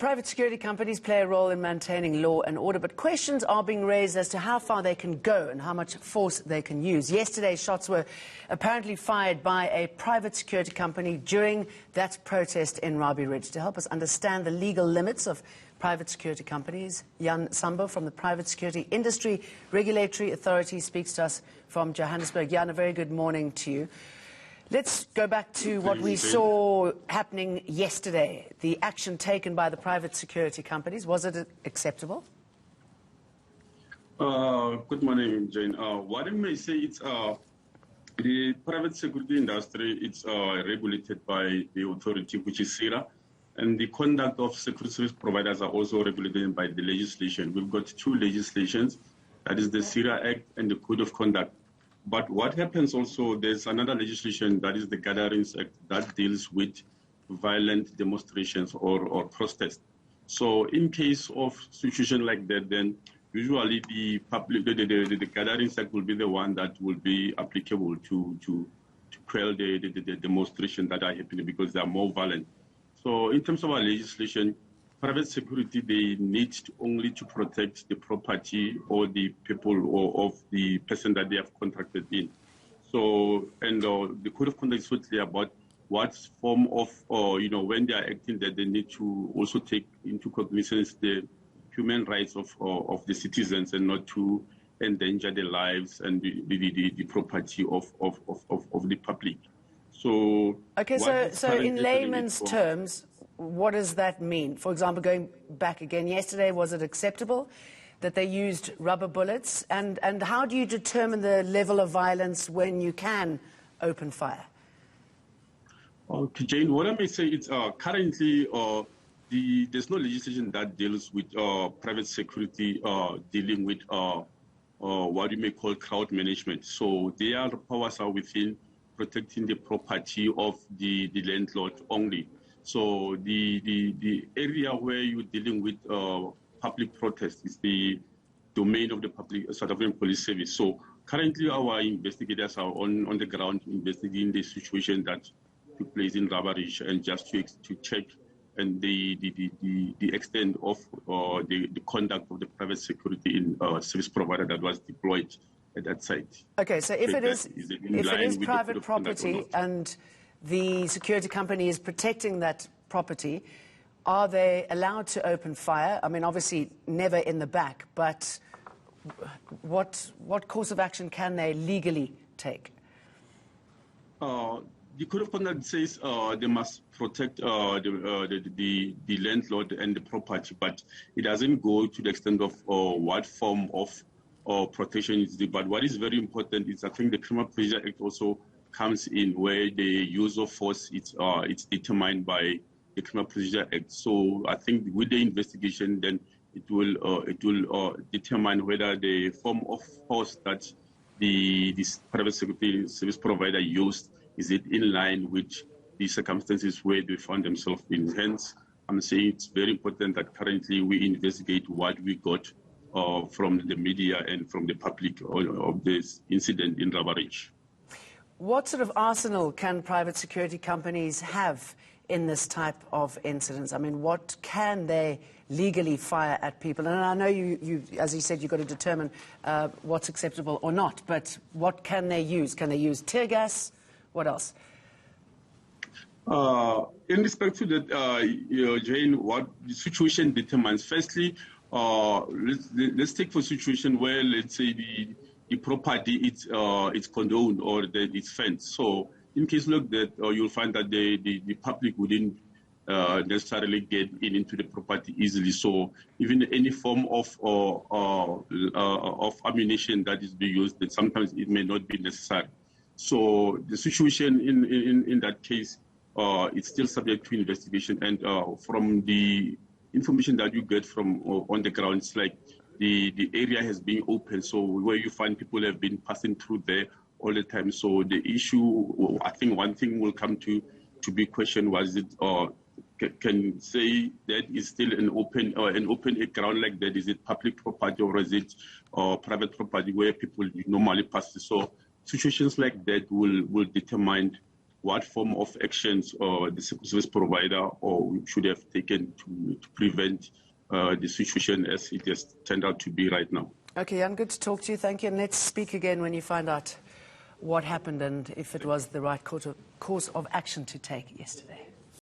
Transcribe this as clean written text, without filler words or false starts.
Private security companies play a role in maintaining law and order, but questions are being raised as to how far they can go and how much force they can use. Yesterday, shots were apparently fired by a private security company during that protest in Rabie Ridge. To help us understand the legal limits of private security companies, Jan Sambo from the Private Security Industry Regulatory Authority speaks to us from Johannesburg. Jan, a very good morning to you. Let's go back to what we saw happening yesterday, the action taken by the private security companies. Was it acceptable? Good morning, Jane. What I may say is the private security industry, it's regulated by the authority, which is SIRA, and the conduct of security service providers are also regulated by the legislation. We've got two legislations, that is the SIRA Act and the Code of Conduct. But what happens also, there's another legislation, that is the Gatherings Act, that deals with violent demonstrations or protests. So in case of situation like that, then usually the Gatherings Act will be the one that will be applicable to quell the demonstrations that are happening because they are more violent. So in terms of our legislation, private security, they need only to protect the property or the people or of the person that they have contracted in. So, and the Code of Conduct is so clear about what form of, when they are acting, that they need to also take into cognizance the human rights of the citizens and not to endanger the lives and the property of the public. So, okay, so in layman's terms, what does that mean? For example, going back again yesterday, was it acceptable that they used rubber bullets? And how do you determine the level of violence when you can open fire? Okay, Jane, what I may say is currently there's no legislation that deals with private security dealing with what you may call crowd management. So their powers are within protecting the property of the landlord only. So the area where you're dealing with public protest is the domain of the public South African Police Service. So currently our investigators are on the ground investigating the situation that took place in Rabie Ridge and just to check and the extent of the conduct of the private security in service provider that was deployed at that site. Okay, so if it is private property and the security company is protecting that property, are they allowed to open fire? I mean, obviously never in the back, but what course of action can they legally take? The Code of Conduct says they must protect the landlord and the property, but it doesn't go to the extent of what form of protection is there. But what is very important is I think the Criminal Procedure Act also comes in where the use of force it's determined by the Criminal Procedure Act. So I think with the investigation, then it will determine whether the form of force that this private security service provider used is it in line with the circumstances where they found themselves in. Hence, I'm saying it's very important that currently we investigate what we got from the media and from the public of this incident in Rabie Ridge. What sort of arsenal can private security companies have in this type of incidents? I mean, what can they legally fire at people? And I know you as you said, you've got to determine what's acceptable or not, but what can they use? Can they use tear gas? What else? In respect to that, Jane, what the situation determines, firstly, let's take for a situation where, let's say, the property it's condoned or that it's fenced. So in case like that, you'll find that the public wouldn't necessarily get into the property easily. So even any form of ammunition that is being used, that sometimes it may not be necessary. So the situation in that case, it's still subject to investigation. And from the information that you get from on the ground, it's like the area has been open, so where you find people have been passing through there all the time. So the issue, I think one thing will come to be questioned, was it can say that is still an open ground like that? Is it public property or is it private property where people normally pass? So situations like that will determine what form of actions the security service provider or should have taken to prevent the situation as it has turned out to be right now. Okay, Jan, good to talk to you. Thank you. And let's speak again when you find out what happened and if it was the right course of action to take yesterday.